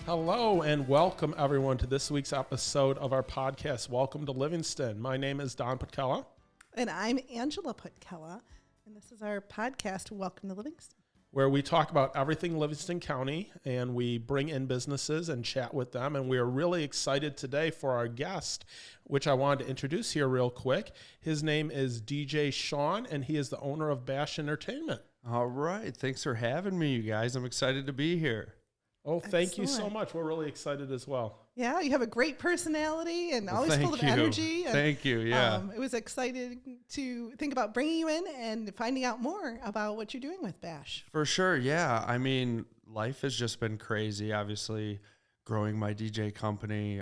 Hello and welcome everyone to this week's episode of our podcast, Welcome to Livingston. My name is Don Putkela. And I'm Angela Putkela, and this is our podcast, Welcome to Livingston, where we talk about everything Livingston County and we bring in businesses and chat with them. And we are really excited today for our guest, which I wanted to introduce here real quick. His name is DJ Shawn, and he is the owner of Bash Entertainment. All right. Thanks for having me, you guys. I'm excited to be here. Oh, thank you so much. We're really excited as well. Yeah, you have a great personality and always full of energy. And, thank you. Yeah. It was exciting to think about bringing you in and finding out more about what you're doing with Bash. For sure. Yeah. I mean, life has just been crazy. Obviously, growing my DJ company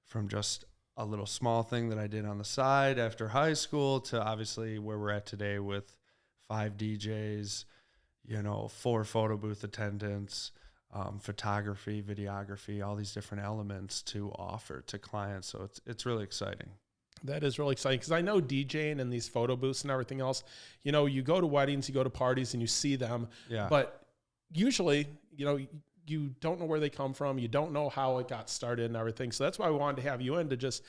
from just a little small thing that I did on the side after high school to obviously where we're at today with 5 DJs, 4 photo booth attendants, photography, videography, all these different elements to offer to clients. So it's really exciting. That is really exciting because I know DJing and these photo booths and everything else, you go to weddings, you go to parties and you see them, but usually, you don't know where they come from. You don't know how it got started and everything. So that's why we wanted to have you in to just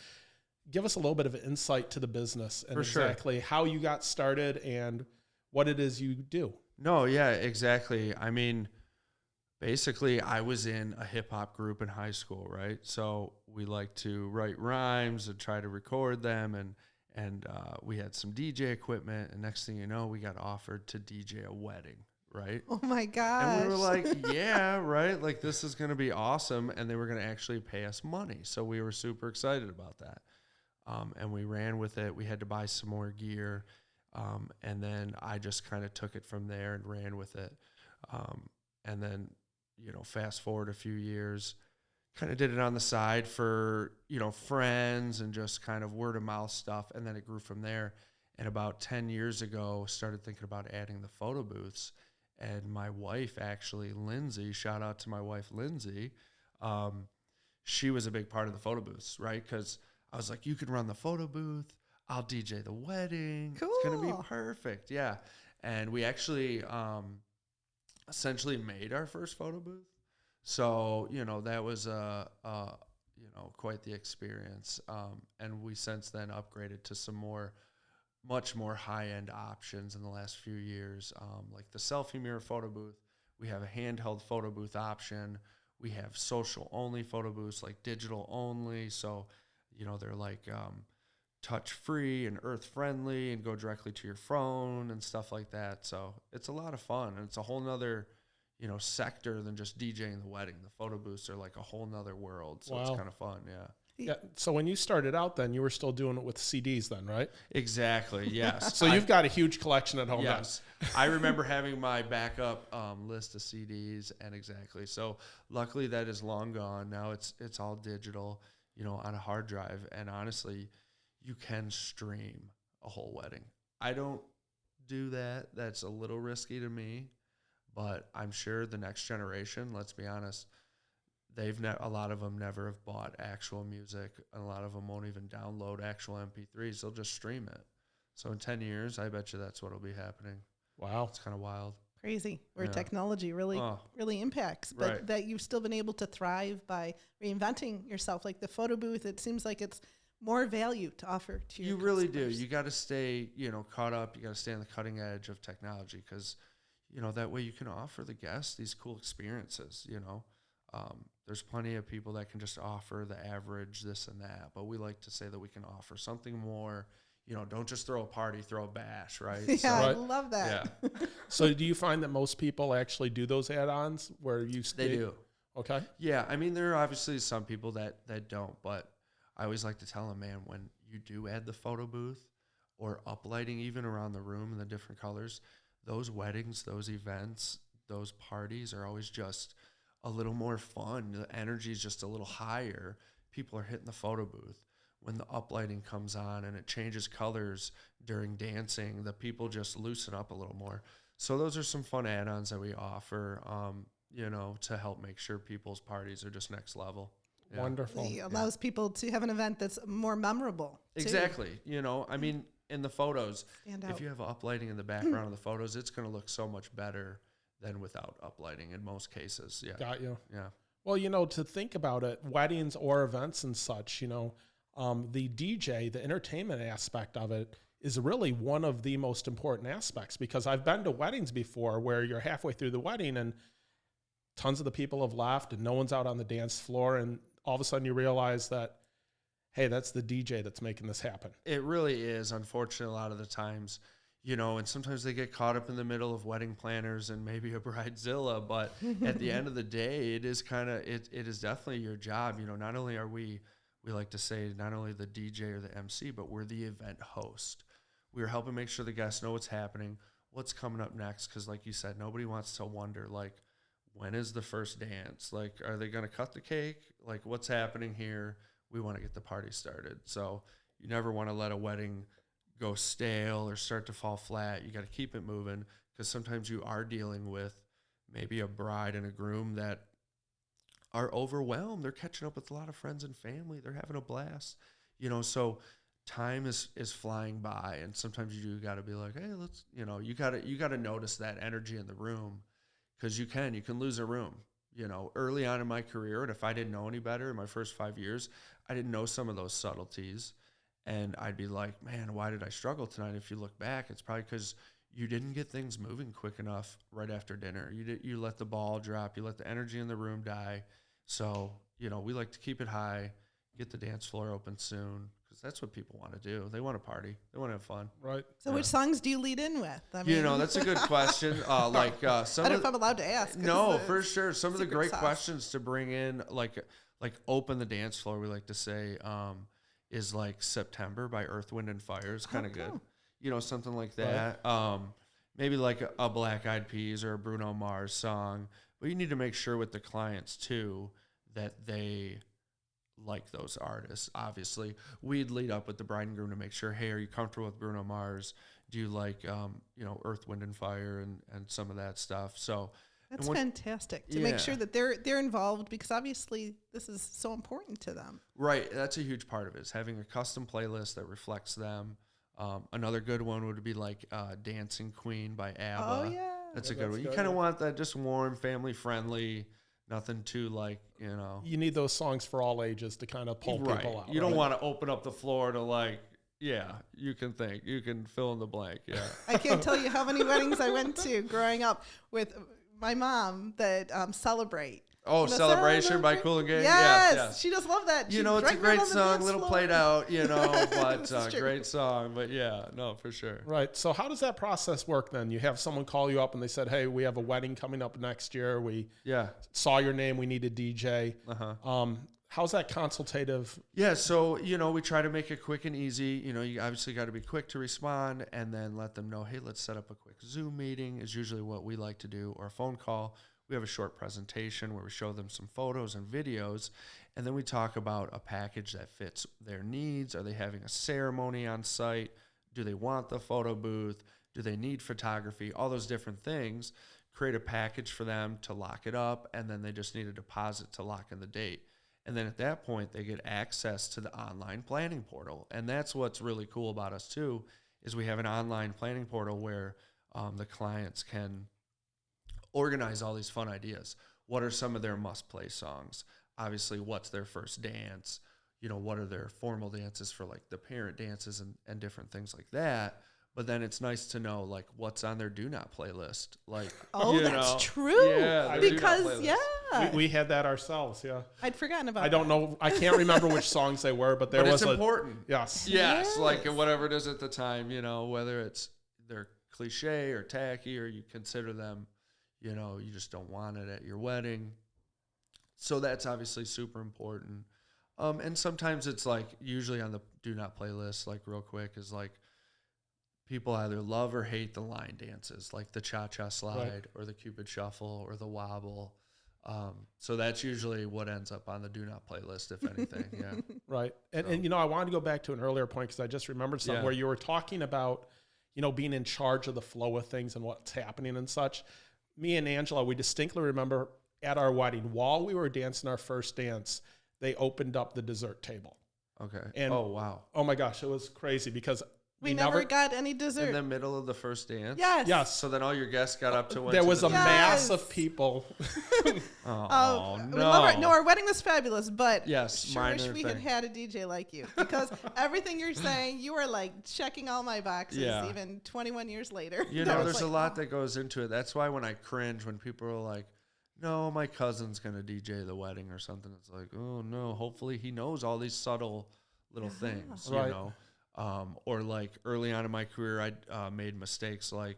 give us a little bit of insight to the business and exactly how you got started and what it is you do. No, yeah, exactly. I mean, basically, I was in a hip-hop group in high school, right? So we like to write rhymes and try to record them, and we had some DJ equipment, and next thing you know, we got offered to DJ a wedding, right? Oh, my gosh. And we were like, yeah, right? Like, this is going to be awesome, and they were going to actually pay us money. So we were super excited about that, and we ran with it. We had to buy some more gear, and then I just kind of took it from there and ran with it, and then fast forward a few years, kind of did it on the side for, friends and just kind of word of mouth stuff. And then it grew from there. And about 10 years ago, started thinking about adding the photo booths. And my wife, actually, Lindsay, shout out to my wife, Lindsay. She was a big part of the photo booths, right? Because I was like, you can run the photo booth. I'll DJ the wedding. Cool. It's going to be perfect. Yeah. And we actually essentially made our first photo booth. So, that was, quite the experience. And we since then upgraded to some much more high-end options in the last few years, like the selfie mirror photo booth. We have a handheld photo booth option. We have social-only photo booths, like digital-only. So, they're like touch-free and earth-friendly and go directly to your phone and stuff like that. So it's a lot of fun, and it's a whole nother, sector than just DJing the wedding. The photo booths are like a whole nother world, so It's kind of fun, Yeah. So when you started out then, you were still doing it with CDs then, right? Exactly, yes. So you've got a huge collection at home. Yes. I remember having my backup list of CDs, and exactly. So luckily that is long gone. Now it's all digital, on a hard drive, and honestly, you can stream a whole wedding. I don't do that. That's a little risky to me, but I'm sure the next generation, let's be honest, a lot of them never have bought actual music, and a lot of them won't even download actual MP3s. They'll just stream it. So in 10 years, I bet you that's what will be happening. Wow. It's kind of wild. Crazy where technology really impacts, but that you've still been able to thrive by reinventing yourself. Like the photo booth, it seems like it's more value to offer to your You really do. customers. You got to stay, caught up. You got to stay on the cutting edge of technology because, that way you can offer the guests these cool experiences, There's plenty of people that can just offer the average this and that, but we like to say that we can offer something more. Don't just throw a party, throw a bash, right? Yeah, I love that. Yeah. So do you find that most people actually do those add-ons where you stay? They do. Okay. Yeah, I mean, there are obviously some people that don't, but I always like to tell them, man, when you do add the photo booth or uplighting even around the room in the different colors, those weddings, those events, those parties are always just a little more fun. The energy is just a little higher. People are hitting the photo booth. When the uplighting comes on and it changes colors during dancing, the people just loosen up a little more. So those are some fun add-ons that we offer, to help make sure people's parties are just next level. Yeah. Wonderful. It allows people to have an event that's more memorable. Exactly. I mean, in the photos, Stand out. if you have uplighting in the background of the photos, it's going to look so much better than without uplighting in most cases. Yeah. Got you. Yeah. Well, to think about it, weddings or events and such, the DJ, the entertainment aspect of it is really one of the most important aspects, because I've been to weddings before where you're halfway through the wedding and tons of the people have left and no one's out on the dance floor. And all of a sudden you realize that, hey, that's the DJ that's making this happen. It really is, unfortunately, a lot of the times, and sometimes they get caught up in the middle of wedding planners and maybe a bridezilla, but at the end of the day, it is it is definitely your job. Not only are we like to say, not only the DJ or the MC, but we're the event host. We're helping make sure the guests know what's happening, what's coming up next. Because like you said, nobody wants to wonder, like, when is the first dance? Like, are they going to cut the cake? Like, what's happening here? We want to get the party started. So you never want to let a wedding go stale or start to fall flat. You got to keep it moving, because sometimes you are dealing with maybe a bride and a groom that are overwhelmed. They're catching up with a lot of friends and family. They're having a blast, so time is flying by, and sometimes you got to be like, hey, let's, you got to notice that energy in the room, because you can lose a room. Early on in my career, and if I didn't know any better in my first 5 years, I didn't know some of those subtleties, and I'd be like, man, why did I struggle tonight? If you look back, it's probably because you didn't get things moving quick enough right after dinner. You let the ball drop. You let the energy in the room die. So, we like to keep it high, get the dance floor open soon, because that's what people want to do. They want to party. They want to have fun. Right. So which songs do you lead in with? I mean, that's a good question. I don't know if I'm allowed to ask. No, for sure. Some of the great questions to bring in, like open the dance floor, we like to say, is like September by Earth, Wind, and Fire is kind of good. Something like that. Right. Maybe like a Black Eyed Peas or a Bruno Mars song. But you need to make sure with the clients, too, that they like those artists. Obviously, we'd lead up with the bride and groom to make sure, hey, are you comfortable with Bruno Mars? Do you like, Earth, Wind, and Fire and some of that stuff? So that's fantastic to make sure that they're involved, because obviously this is so important to them. Right. That's a huge part of it, is having a custom playlist that reflects them. Another good one would be like Dancing Queen by ABBA. Oh, yeah. That's a good one. You kind of want that just warm, family-friendly, nothing too like, You need those songs for all ages to kind of pull people out. You don't want to open up the floor to like, you can think. You can fill in the blank, I can't tell you how many weddings I went to growing up with my mom that celebrate. Oh, Celebration by Kool and Gang? Yes. She just loved that. It's a great song, little played out, but great song. But for sure. Right. So how does that process work then? You have someone call you up and they said, hey, we have a wedding coming up next year. We saw your name. We need a DJ. How's that consultative? Yeah, so, we try to make it quick and easy. You obviously got to be quick to respond, and then let them know, hey, let's set up a quick Zoom meeting is usually what we like to do, or a phone call. We have a short presentation where we show them some photos and videos, and then we talk about a package that fits their needs. Are they having a ceremony on site? Do they want the photo booth? Do they need photography? All those different things. Create a package for them to lock it up, and then they just need a deposit to lock in the date. And then at that point, they get access to the online planning portal. And that's what's really cool about us, too, is we have an online planning portal where the clients can organize all these fun ideas. What are some of their must-play songs? Obviously, what's their first dance? What are their formal dances for, like, the parent dances and different things like that? But then it's nice to know, like, what's on their do not playlist. Like, that's true. Yeah, because, we had that ourselves, I'd forgotten about I don't know. I can't remember which songs they were, but it's important. Yes. Yes, like whatever it is at the time, whether it's they're cliche or tacky, or you consider them, you just don't want it at your wedding. So that's obviously super important. And sometimes it's like, usually on the do not playlist, like real quick, is like people either love or hate the line dances, like the cha-cha slide or the Cupid shuffle or the wobble. So that's usually what ends up on the do not playlist, if anything. Right. And I wanted to go back to an earlier point, because I just remembered something where you were talking about, being in charge of the flow of things and what's happening and such. Me and Angela, we distinctly remember at our wedding, while we were dancing our first dance, they opened up the dessert table. Okay. And oh, wow. Oh, my gosh. It was crazy, because We never got any dessert. In the middle of the first dance? Yes. So then all your guests got up to There was a mass of people. No. We love it. No, our wedding was fabulous, but yes, sure wish we had a DJ like you, because everything you're saying, you are like checking all my boxes, even 21 years later. You know, there's a lot that goes into it. That's why when I cringe when people are like, no, my cousin's going to DJ the wedding or something. It's like, oh, no, hopefully he knows all these subtle little things, you know. Or like early on in my career, I made mistakes like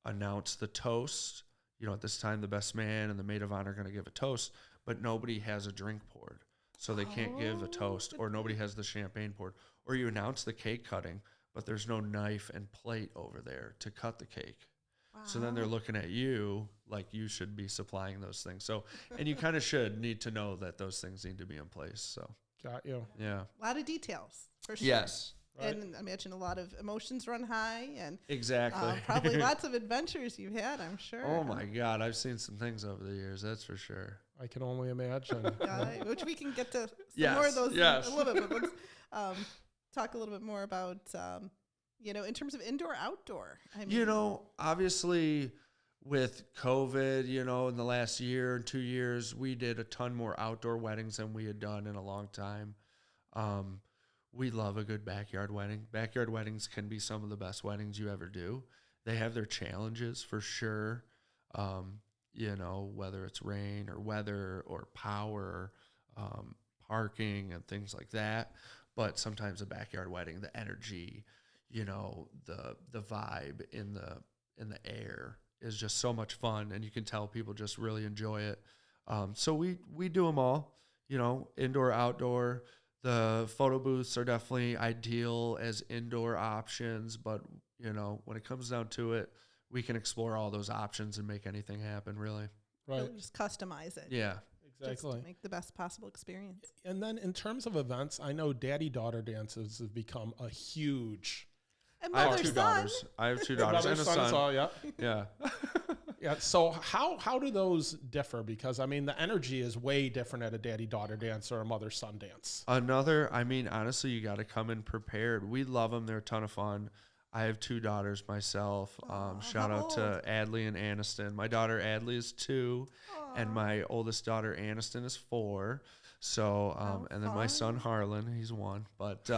announce the toast. You know, at this time, the best man and the maid of honor are going to give a toast, but nobody has a drink poured. So they can't give a toast, or nobody has the champagne poured. Or you announce the cake cutting, but there's no knife and plate over there to cut the cake. Wow. So then they're looking at you like you should be supplying those things. So, and you kind of need to know that those things need to be in place. So, got you. Yeah. A lot of details, for sure. Yes. Right. And I imagine a lot of emotions run high, and exactly probably lots of adventures you've had, I'm sure. Oh my God, I've seen some things over the years, that's for sure. I can only imagine. Which we can get to some more of those in a little bit, but let's talk a little bit more about, you know, in terms of indoor, outdoor. I mean, you know, obviously with COVID, you know, in the last year and 2 years, we did a ton more outdoor weddings than we had done in a long time. We love a good backyard wedding. Backyard weddings can be some of the best weddings you ever do. They have their challenges for sure. You know, whether it's rain or weather or power, parking and things like that. But sometimes a backyard wedding, the energy, you know, the vibe in the air is just so much fun, and you can tell people just really enjoy it. So we do them all, you know, indoor, outdoor. The photo booths are definitely ideal as indoor options, but, you know, when it comes down to it, we can explore all those options and make anything happen, really. Right. Really just customize it. Yeah. Exactly. Just to make the best possible experience. And then in terms of events, I know daddy-daughter dances have become a huge... And I have two daughters. And a son. Yeah. Yeah. So how do those differ? Because I mean, the energy is way different at a daddy-daughter dance or a mother-son dance. I mean, honestly, you got to come in prepared. We love them. They're a ton of fun. I have two daughters myself. Shout out to Adley and Aniston. My daughter Adley is 2, and my oldest daughter Aniston is 4. So, and then my son Harlan, he's 1. But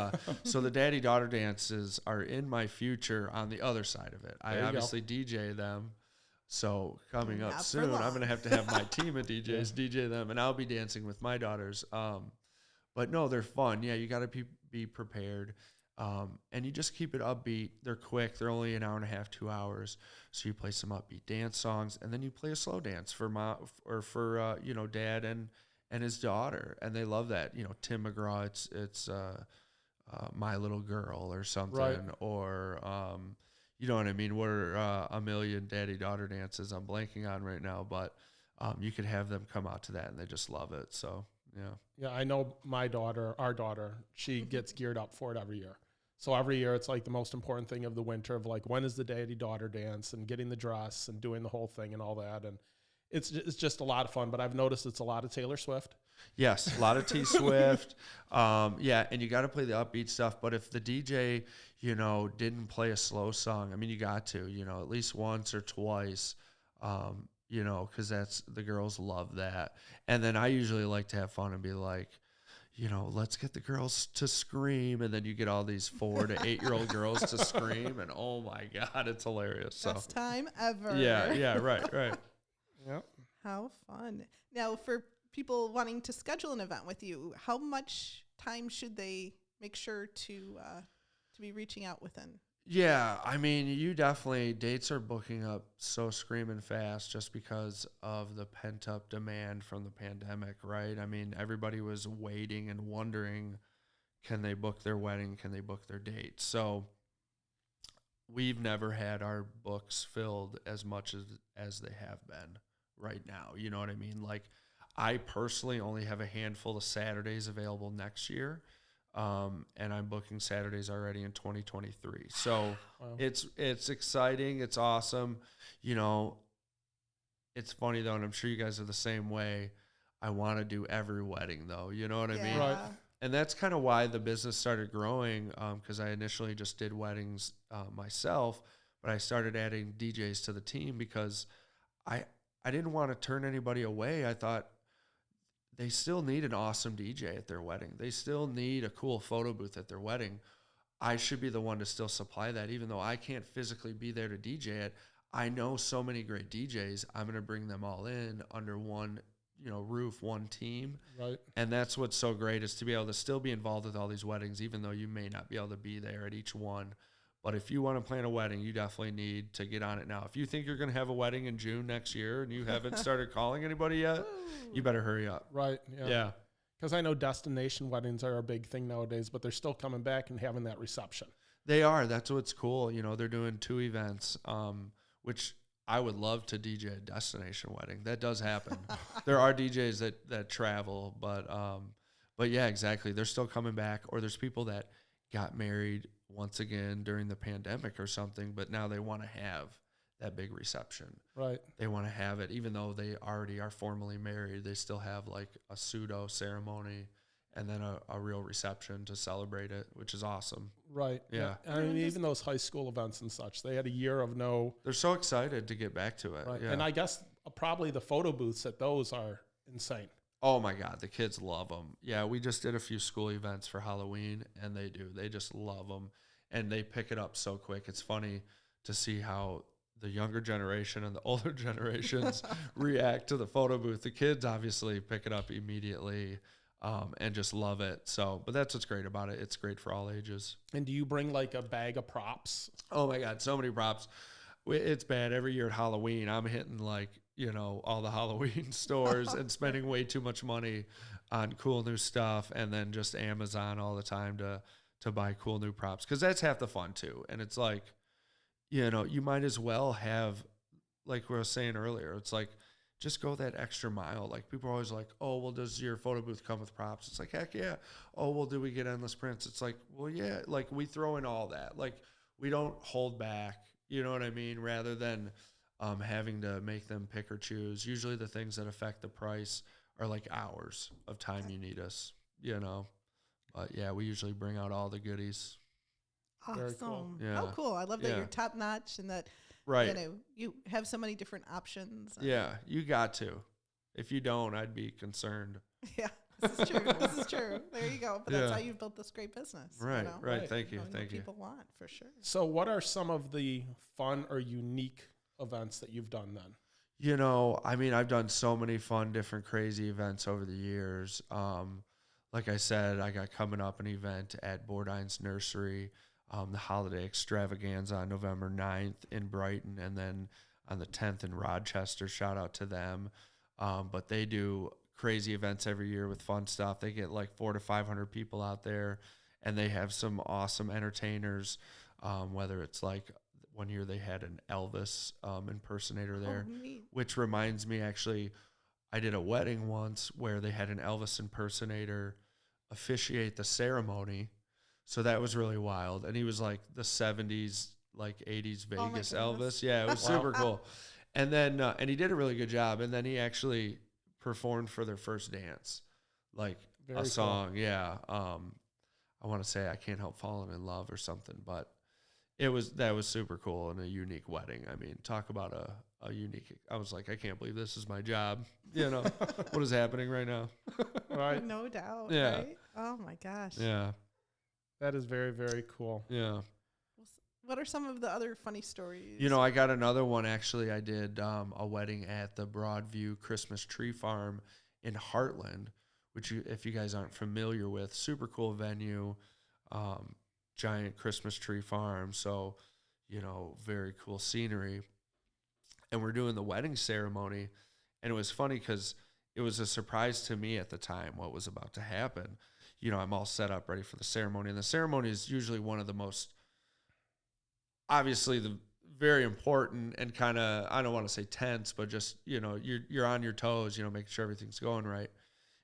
so the daddy-daughter dances are in my future on the other side of it. I obviously DJ them. So coming up soon, I'm going to have my team of DJs DJ them, and I'll be dancing with my daughters. But no, they're fun. Yeah, you got to be prepared. And you just keep it upbeat. They're quick. They're only an hour and a half, 2 hours. So you play some upbeat dance songs, and then you play a slow dance for you know, dad and his daughter, and they love that. You know, Tim McGraw, it's My Little Girl or something, right. Or you know what I mean. We're a million daddy-daughter dances I'm blanking on right now, but you could have them come out to that, and they just love it. So yeah, I know our daughter, she gets geared up for it every year. So every year it's like the most important thing of the winter of like, when is the daddy-daughter dance, and getting the dress and doing the whole thing and all that. And it's just a lot of fun, but I've noticed it's a lot of Taylor Swift. Yes, a lot of T Swift. Yeah, and you got to play the upbeat stuff. But if the DJ, you know, didn't play a slow song, I mean, you got to, you know, at least once or twice, you know, because the girls love that. And then I usually like to have fun and be like, you know, let's get the girls to scream. And then you get all these 4 to 8-year-old girls to scream. And oh my God, it's hilarious. Best time ever. Yeah, right. Yep. How fun. Now, for people wanting to schedule an event with you, how much time should they make sure to be reaching out within? Yeah, I mean, dates are booking up so screaming fast just because of the pent-up demand from the pandemic, right? I mean, everybody was waiting and wondering, can they book their wedding? Can they book their date? So we've never had our books filled as much as they have been right now. You know what I mean? Like, I personally only have a handful of Saturdays available next year. And I'm booking Saturdays already in 2023. So wow. It's exciting. It's awesome. You know, it's funny though, and I'm sure you guys are the same way. I want to do every wedding though. You know what I mean? Right. And that's kind of why the business started growing, because I initially just did weddings myself, but I started adding DJs to the team because I didn't want to turn anybody away. I thought they still need an awesome DJ at their wedding. They still need a cool photo booth at their wedding. I should be the one to still supply that, even though I can't physically be there to DJ it. I know so many great DJs. I'm going to bring them all in under one, roof, one team. Right. And that's what's so great, is to be able to still be involved with all these weddings, even though you may not be able to be there at each one. But if you want to plan a wedding, you definitely need to get on it now. If you think you're going to have a wedding in June next year and you haven't started calling anybody yet, you better hurry up. Right. Yeah. Because I know destination weddings are a big thing nowadays, but they're still coming back and having that reception. They are. That's what's cool. They're doing 2 events, which I would love to DJ a destination wedding. That does happen. There are DJs that travel, but yeah, exactly. They're still coming back. Or there's people that got married once again during the pandemic or something, but now they want to have that big reception. Right. They want to have it, even though they already are formally married, they still have like a pseudo ceremony and then a real reception to celebrate it, which is awesome. Right. Yeah. I mean, even those high school events and such, they had a year of no. They're so excited to get back to it. Right. Yeah. And I guess probably the photo booths at those are insane. Oh my God, the kids love them. Yeah, we just did a few school events for Halloween, and they do. They just love them, and they pick it up so quick. It's funny to see how the younger generation and the older generations react to the photo booth. The kids obviously pick it up immediately and just love it. So, but that's what's great about it. It's great for all ages. And do you bring like a bag of props? Oh my God, so many props. It's bad. Every year at Halloween, I'm hitting like, all the Halloween stores and spending way too much money on cool new stuff, and then just Amazon all the time to buy cool new props, because that's half the fun too. And it's like, you might as well have, like we were saying earlier, it's like, just go that extra mile. Like, people are always like, oh, well, does your photo booth come with props? It's like, heck yeah. Oh, well, do we get endless prints? It's like, well, yeah, like we throw in all that. Like, we don't hold back, you know what I mean? Rather than having to make them pick or choose. Usually the things that affect the price are like hours of time you need us, But yeah, we usually bring out all the goodies. Awesome. Cool. Yeah. Oh, cool. I love that you're top notch and that Right. You have so many different options. Yeah, you got to. If you don't, I'd be concerned. Yeah, this is true. This is true. There you go. But that's how you've built this great business. Right, right. Thank you. Thank you. People want, for sure. So what are some of the fun or unique events that you've done then? I've done so many fun, different, crazy events over the years. Like I said, I got coming up an event at Bordine's Nursery, the holiday extravaganza on November 9th in Brighton, and then on the 10th in Rochester. Shout out to them. But they do crazy events every year with fun stuff. They get like 400 to 500 people out there, and they have some awesome entertainers, whether it's like, one year they had an Elvis impersonator there, which reminds me, actually, I did a wedding once where they had an Elvis impersonator officiate the ceremony. So that was really wild. And he was like the 70s, like 80s Vegas Elvis. Yeah, it was super cool. And then, and he did a really good job. And then he actually performed for their first dance, like a song. Cool. Yeah. I want to say I Can't Help Falling in Love or something, but that was super cool and a unique wedding. I mean, talk about a unique, I was like, I can't believe this is my job. What is happening right now? Right. No doubt. Yeah. Right? Oh my gosh. Yeah. That is very, very cool. Yeah. What are some of the other funny stories? I got another one. Actually, I did a wedding at the Broadview Christmas Tree Farm in Heartland, which if you guys aren't familiar with, super cool venue. Giant Christmas tree farm, so very cool scenery. And we're doing the wedding ceremony, and it was funny because it was a surprise to me at the time what was about to happen. I'm all set up, ready for the ceremony, and the ceremony is usually one of the most, obviously, the very important and kind of, I don't want to say tense, but just you're on your toes, making sure everything's going right.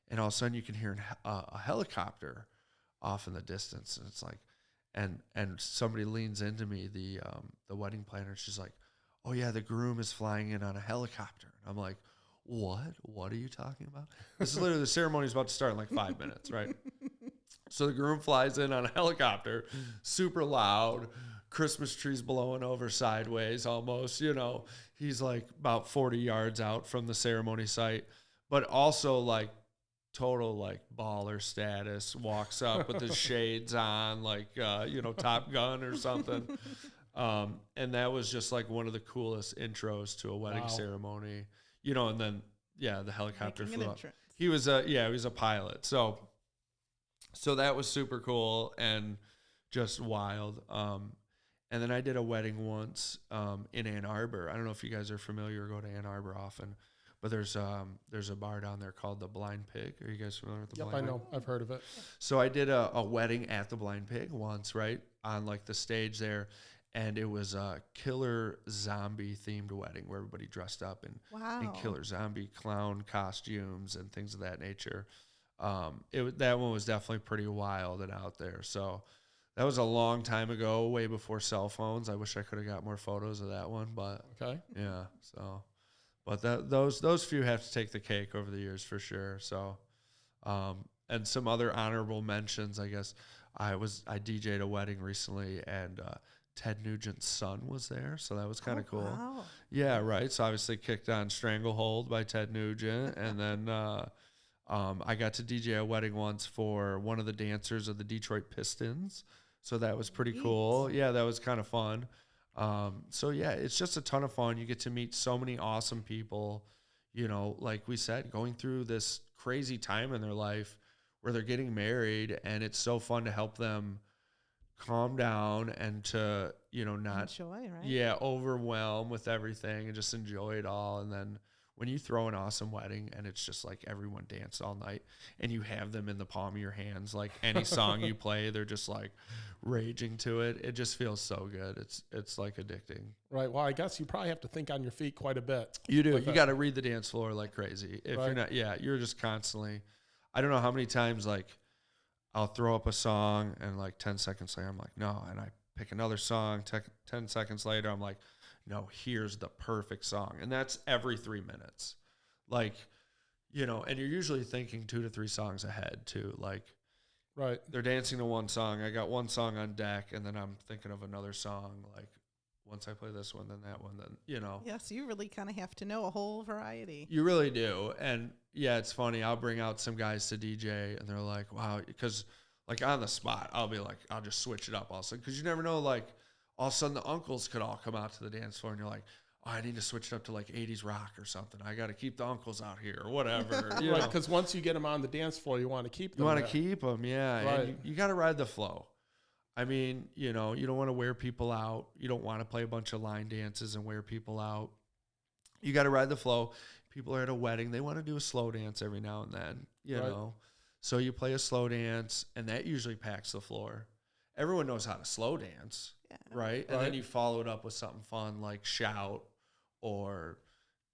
And all of a sudden you can hear a helicopter off in the distance, and it's like, and somebody leans into me, the wedding planner. She's like, "Oh yeah, the groom is flying in on a helicopter." And I'm like, "What? What are you talking about?" This is literally, the ceremony is about to start in like 5 minutes, right? So the groom flies in on a helicopter, super loud, Christmas trees blowing over sideways almost, you know. He's like about 40 yards out from the ceremony site, but also like total like baller status, walks up with his shades on, like, you know, Top Gun or something. And that was just like one of the coolest intros to a wedding ceremony, you know, and then, yeah, the helicopter flew up. He was a pilot. So that was super cool and just wild. And then I did a wedding once in Ann Arbor. I don't know if you guys are familiar or go to Ann Arbor often, but there's a bar down there called the Blind Pig. Are you guys familiar with the Blind Pig? I know. I've heard of it. So I did a wedding at the Blind Pig once, right, on like the stage there. And it was a killer zombie themed wedding where everybody dressed up in killer zombie clown costumes and things of that nature. That one was definitely pretty wild and out there. So that was a long time ago, way before cell phones. I wish I could have got more photos of that one, but yeah. So, but those few have to take the cake over the years for sure. So, and some other honorable mentions, I guess. I DJ'd a wedding recently, and Ted Nugent's son was there, so that was kind of cool. Wow. Yeah, right. So obviously kicked on Stranglehold by Ted Nugent, and then I got to DJ a wedding once for one of the dancers of the Detroit Pistons, so that was pretty cool. Yeah, that was kind of fun. So yeah, it's just a ton of fun. You get to meet so many awesome people, you know, like we said, going through this crazy time in their life where they're getting married, and it's so fun to help them calm down and to, you know, not enjoy, right? Overwhelm with everything and just enjoy it all. And then when you throw an awesome wedding and it's just like everyone danced all night and you have them in the palm of your hands, like any song you play, they're just like raging to it. It just feels so good. It's like addicting. Right. Well, I guess you probably have to think on your feet quite a bit. You do. You got to read the dance floor like crazy. If you're not, you're just constantly, I don't know how many times like I'll throw up a song and like 10 seconds later, I'm like, no. And I pick another song. 10 seconds later, I'm like, no, here's the perfect song. And that's every 3 minutes. Like, you know, and you're usually thinking 2 to 3 songs ahead too. Like, right. They're dancing to one song. I got one song on deck, and then I'm thinking of another song. Like, once I play this one, then that one, then, you know. Yeah, so you really kind of have to know a whole variety. You really do. And yeah, it's funny. I'll bring out some guys to DJ, and they're like, wow, because like on the spot, I'll be like, I'll just switch it up all of a sudden. Because you never know, like, all of a sudden the uncles could all come out to the dance floor, and you're like, oh, I need to switch it up to like 80s rock or something. I got to keep the uncles out here or whatever. Right, because once you get them on the dance floor, you want to keep them. You want to keep them, yeah. Right. And you got to ride the flow. I mean, you know, you don't want to wear people out. You don't want to play a bunch of line dances and wear people out. You got to ride the flow. People are at a wedding. They want to do a slow dance every now and then, you know. So you play a slow dance, and that usually packs the floor. Everyone knows how to slow dance, right? And then you follow it up with something fun like Shout or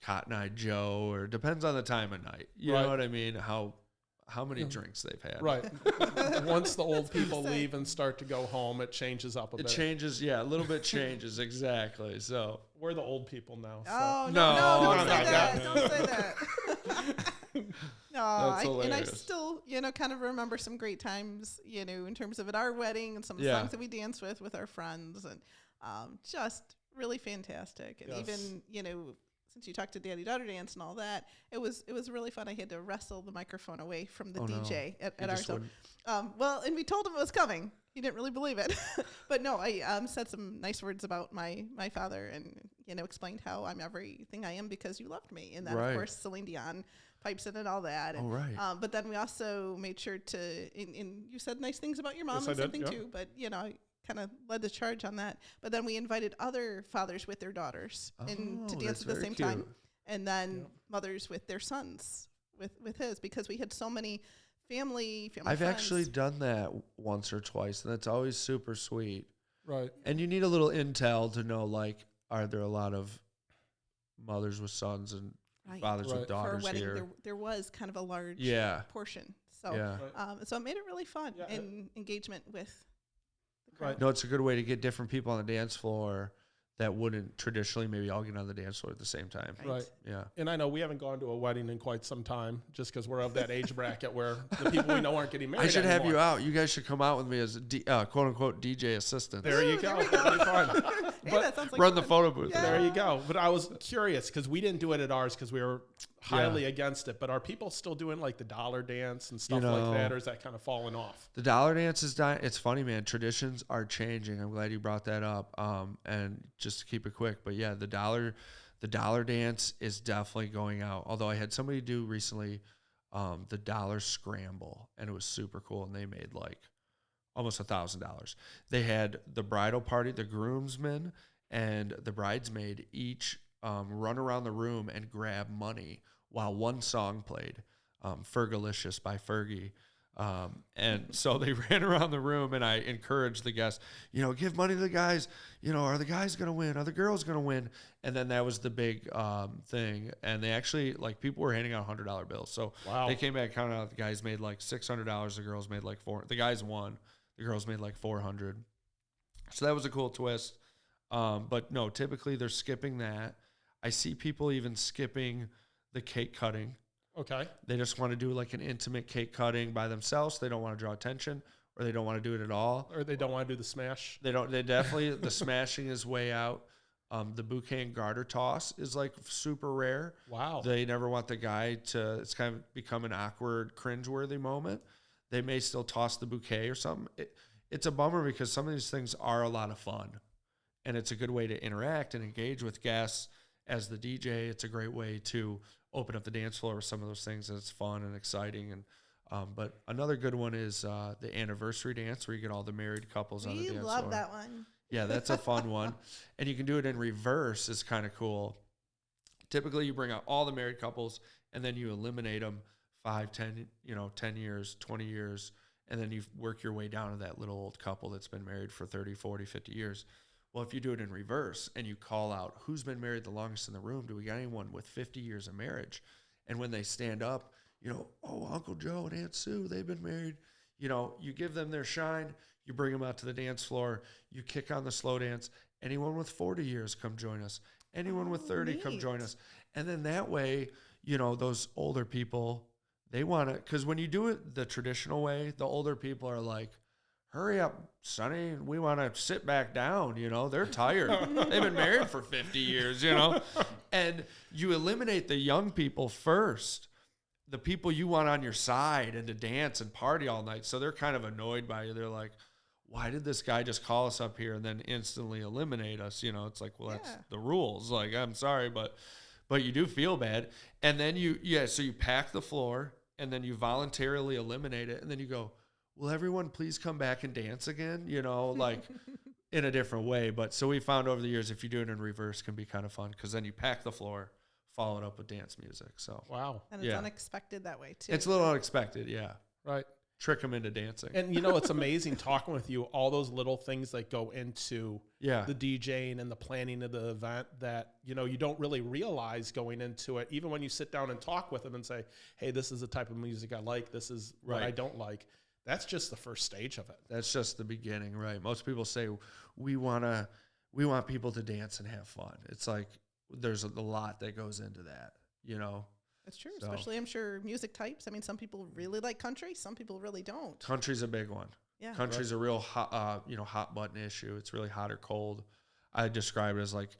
Cotton Eye Joe, or depends on the time of night. You know what I mean? How many drinks they've had. Right. Once the old people leave and start to go home, it changes up a bit. It changes, yeah, a little bit changes, exactly. So we're the old people now. So. Oh, no, don't say that. Don't say that. No, and I still, you know, kind of remember some great times, you know, in terms of at our wedding and some of the songs that we danced with our friends, and just really fantastic. And even, you know, since you talked to Daddy Daughter Dance and all that, it was really fun. I had to wrestle the microphone away from the DJ at our show. Well, and we told him it was coming. He didn't really believe it. But no, I said some nice words about my father, and, you know, explained how I'm everything I am because you loved me. And then, of course, Celine Dion pipes in and all that. And, but then we also made sure to, and you said nice things about your mom and something too, but, you know, I kind of led the charge on that. But then we invited other fathers with their daughters and to dance at the same time. And then mothers with their sons with his, because we had so many family I've friends. Actually done that once or twice, and that's always super sweet. Right. And you need a little intel to know, like, are there a lot of mothers with sons and fathers with daughters? For a wedding, here? there was kind of a large portion. So, so it made it really fun and engagement with the crowd. No, it's a good way to get different people on the dance floor that wouldn't traditionally maybe all get on the dance floor at the same time. Right. Yeah. And I know we haven't gone to a wedding in quite some time just because we're of that age bracket where the people we know aren't getting married I should anymore. have you out. You guys should come out with me as quote unquote DJ assistant. There you go. That'd be fun. That sounds like run fun. the photo booth. Yeah. There you go. But I was curious because we didn't do it at ours because we were highly against it. But are people still doing like the dollar dance and stuff like that, or is that kind of falling off? The dollar dance is dying. It's funny, man. Traditions are changing. I'm glad you brought that up. And just to keep it quick, but yeah, the dollar dance is definitely going out. Although I had somebody do recently the dollar scramble, and it was super cool, and they made like almost $1,000. They had the bridal party, the groomsmen, and the bridesmaid each run around the room and grab money while one song played, Fergalicious by Fergie. And so they ran around the room, and I encouraged the guests, give money to the guys. Are the guys going to win? Are the girls going to win? And then that was the big thing. And they actually, like, people were handing out $100 bills. So they came back, counted out, the guys made like $600. The girls made like $400. The guys won. The girls made like $400. So that was a cool twist. But no, typically they're skipping that. I see people even skipping the cake cutting. Okay. They just want to do like an intimate cake cutting by themselves. They don't want to draw attention, or they don't want to do it at all. Or they don't want to do the smash. They definitely, the smashing is way out. The bouquet and garter toss is like super rare. Wow. They never want the guy to, it's kind of become an awkward, cringeworthy moment. They may still toss the bouquet or something. It's a bummer because some of these things are a lot of fun, and it's a good way to interact and engage with guests. As the DJ, it's a great way to open up the dance floor with some of those things that's fun and exciting. And but another good one is the anniversary dance, where you get all the married couples on the dance floor. We love that one. Yeah, that's a fun one. And you can do it in reverse. It's kind of cool. Typically, you bring out all the married couples, and then you eliminate them 5, 10, 10 years, 20 years, and then you work your way down to that little old couple that's been married for 30, 40, 50 years. Well, if you do it in reverse and you call out who's been married the longest in the room, do we got anyone with 50 years of marriage? And when they stand up, oh, Uncle Joe and Aunt Sue, they've been married. You give them their shine, you bring them out to the dance floor, you kick on the slow dance. Anyone with 40 years, come join us. Anyone with 30, come join us. And then that way, those older people, they want to, because when you do it the traditional way, the older people are like, hurry up, Sonny, we want to sit back down, they're tired. They've been married for 50 years, And you eliminate the young people first, the people you want on your side and to dance and party all night. So they're kind of annoyed by you. They're like, why did this guy just call us up here and then instantly eliminate us? It's like, well, that's the rules. Like, I'm sorry, but you do feel bad. And then so you pack the floor, and then you voluntarily eliminate it, and then you go, will everyone please come back and dance again? Like in a different way. But so we found over the years, if you do it in reverse, can be kind of fun, because then you pack the floor, follow it up with dance music. So wow. And it's unexpected that way too. It's a little unexpected, yeah. Right. Trick them into dancing. And it's amazing talking with you, all those little things that go into the DJing and the planning of the event that, you don't really realize going into it. Even when you sit down and talk with them and say, hey, this is the type of music I like. This is what I don't like. That's just the first stage of it. That's just the beginning, right? Most people say we want people to dance and have fun. It's like there's a lot that goes into that, That's true. So, especially, I'm sure, music types. I mean, some people really like country. Some people really don't. Country's a big one. Yeah. Country's a real hot, hot button issue. It's really hot or cold. I describe it as like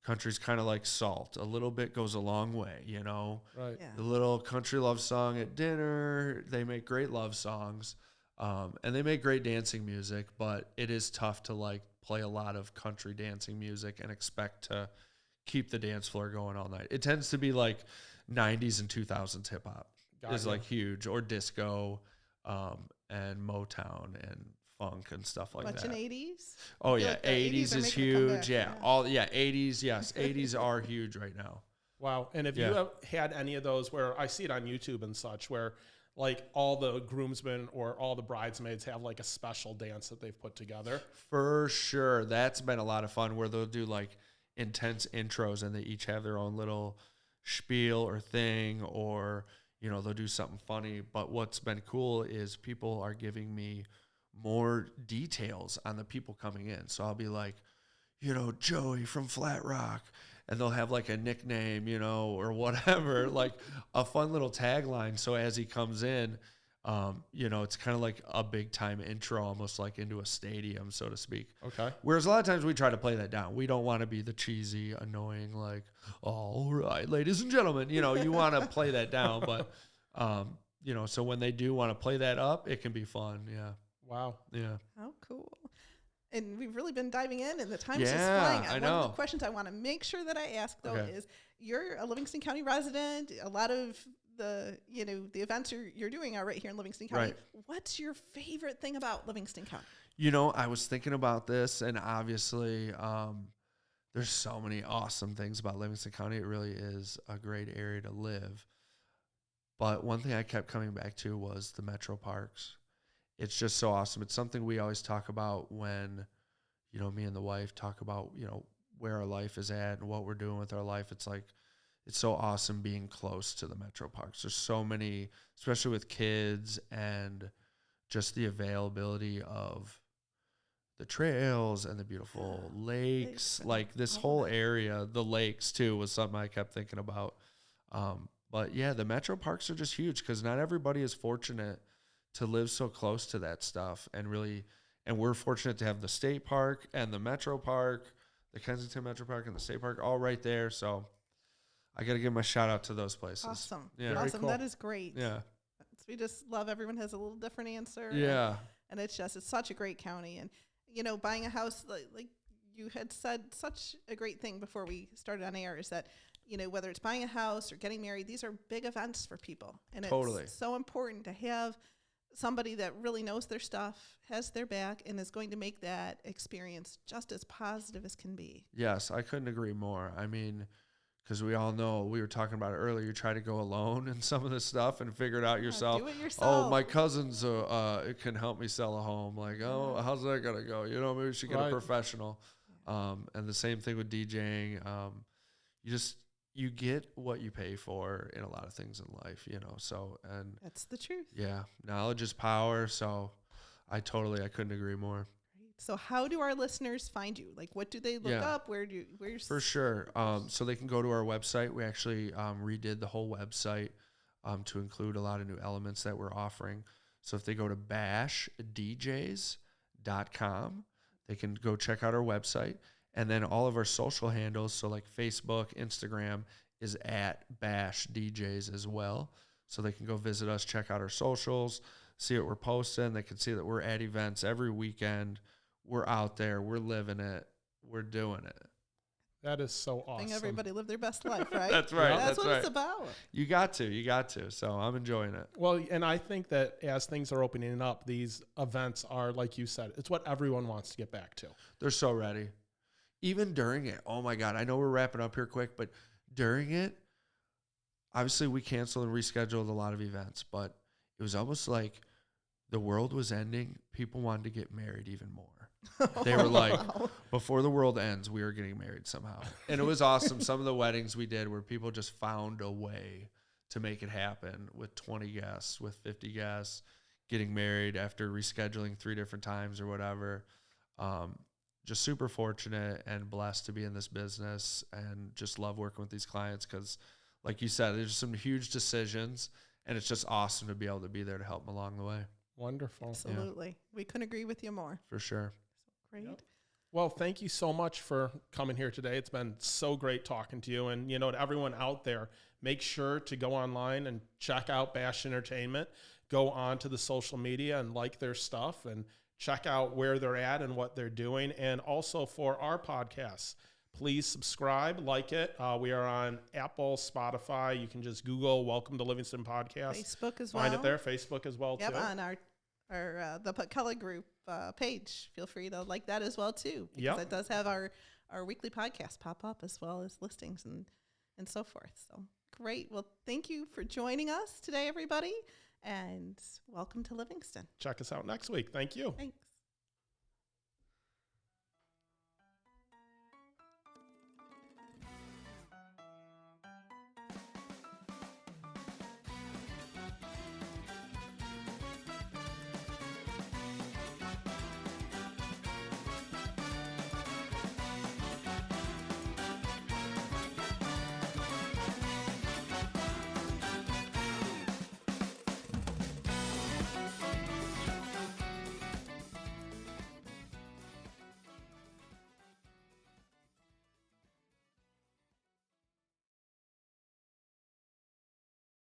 country's kind of like salt. A little bit goes a long way, Right. Yeah. The little country love song at dinner. They make great love songs, and they make great dancing music. But it is tough to like play a lot of country dancing music and expect to keep the dance floor going all night. It tends to be like 90s and 2000s hip hop is like huge, or disco, and Motown and funk and stuff like that. Much in 80s? Oh yeah, like 80s is huge. Yeah, 80s. Yes, 80s are huge right now. Wow. And if you have had any of those where I see it on YouTube and such, where like all the groomsmen or all the bridesmaids have like a special dance that they've put together? For sure. That's been a lot of fun, where they'll do like intense intros and they each have their own little spiel or thing, or they'll do something funny. But what's been cool is people are giving me more details on the people coming in. So I'll be like, Joey from Flat Rock. And they'll have like a nickname, or whatever, like a fun little tagline. So as he comes in, it's kind of like a big time intro, almost like into a stadium, so to speak. Okay. Whereas a lot of times we try to play that down. We don't want to be the cheesy, annoying, like, all right, ladies and gentlemen, you want to play that down. But, so when they do want to play that up, it can be fun. Yeah. Wow. Yeah. Oh, cool. And we've really been diving in, and the time's just flying. I know. One of the questions I want to make sure that I ask, though, is you're a Livingston County resident. A lot of the events you're doing are right here in Livingston County. Right. What's your favorite thing about Livingston County? I was thinking about this, and obviously there's so many awesome things about Livingston County. It really is a great area to live. But one thing I kept coming back to was the metro parks. It's just so awesome. It's something we always talk about when, me and the wife talk about, where our life is at and what we're doing with our life. It's like, it's so awesome being close to the metro parks. There's so many, especially with kids, and just the availability of the trails and the beautiful lakes. Like this whole area, the lakes too, was something I kept thinking about. But yeah, the metro parks are just huge because not everybody is fortunate to live so close to that stuff, and we're fortunate to have the state park and the metro park, the Kensington Metro Park and the state park all right there. So I got to give my shout out to those places. Awesome. Yeah. Awesome. Cool. That is great. Yeah. We just love everyone has a little different answer. Yeah. And it's such a great county. And, buying a house, like you had said, such a great thing before we started on air is that, whether it's buying a house or getting married, these are big events for people. And it's so important to have somebody that really knows their stuff, has their back, and is going to make that experience just as positive as can be. Yes, I couldn't agree more. I mean, because we all know, we were talking about it earlier, you try to go alone in some of this stuff and figure it out yourself. Do it yourself. Oh, my cousin's it can help me sell a home. Like, oh, how's that going to go? Maybe we should get a professional. And the same thing with DJing. You get what you pay for in a lot of things in life, so, and that's the truth. Yeah. Knowledge is power. So I couldn't agree more. So how do our listeners find you? Like, what do they look up? Where's For sure. So they can go to our website. We actually redid the whole website to include a lot of new elements that we're offering. So if they go to bashdjs.com, they can go check out our website. And then all of our social handles, so like Facebook, Instagram, is at bashdjs as well. So they can go visit us, check out our socials, see what we're posting. They can see that we're at events every weekend. We're out there. We're living it. We're doing it. That is so awesome. Everybody live their best life, right? That's right. That's what it's about. You got to. So I'm enjoying it. Well, and I think that as things are opening up, these events are, like you said, it's what everyone wants to get back to. They're so ready. Even during it, oh my God, I know we're wrapping up here quick, but during it, obviously we canceled and rescheduled a lot of events, but it was almost like the world was ending. People wanted to get married even more. They were like, before the world ends, we are getting married somehow. And it was awesome. Some of the weddings we did where people just found a way to make it happen with 20 guests, with 50 guests, getting married after rescheduling 3 different times or whatever. Just super fortunate and blessed to be in this business and just love working with these clients because, like you said, there's some huge decisions, and it's just awesome to be able to be there to help them along the way. Wonderful. Absolutely. Yeah. We couldn't agree with you more. For sure. Great. Yep. Well, thank you so much for coming here today. It's been so great talking to you. And, to everyone out there, make sure to go online and check out Bash Entertainment. Go on to the social media and like their stuff and check out where they're at and what they're doing. And also for our podcasts, please subscribe, like it. We are on Apple, Spotify. You can just Google Welcome to Livingston Podcast. Facebook as well. Find it there. Facebook as well, too. On our the Putkela group page. Feel free to like that as well, too. Because it does have our weekly podcast pop up as well as listings and so forth. So great. Well, thank you for joining us today, everybody. And welcome to Livingston. Check us out next week. Thank you. Thanks.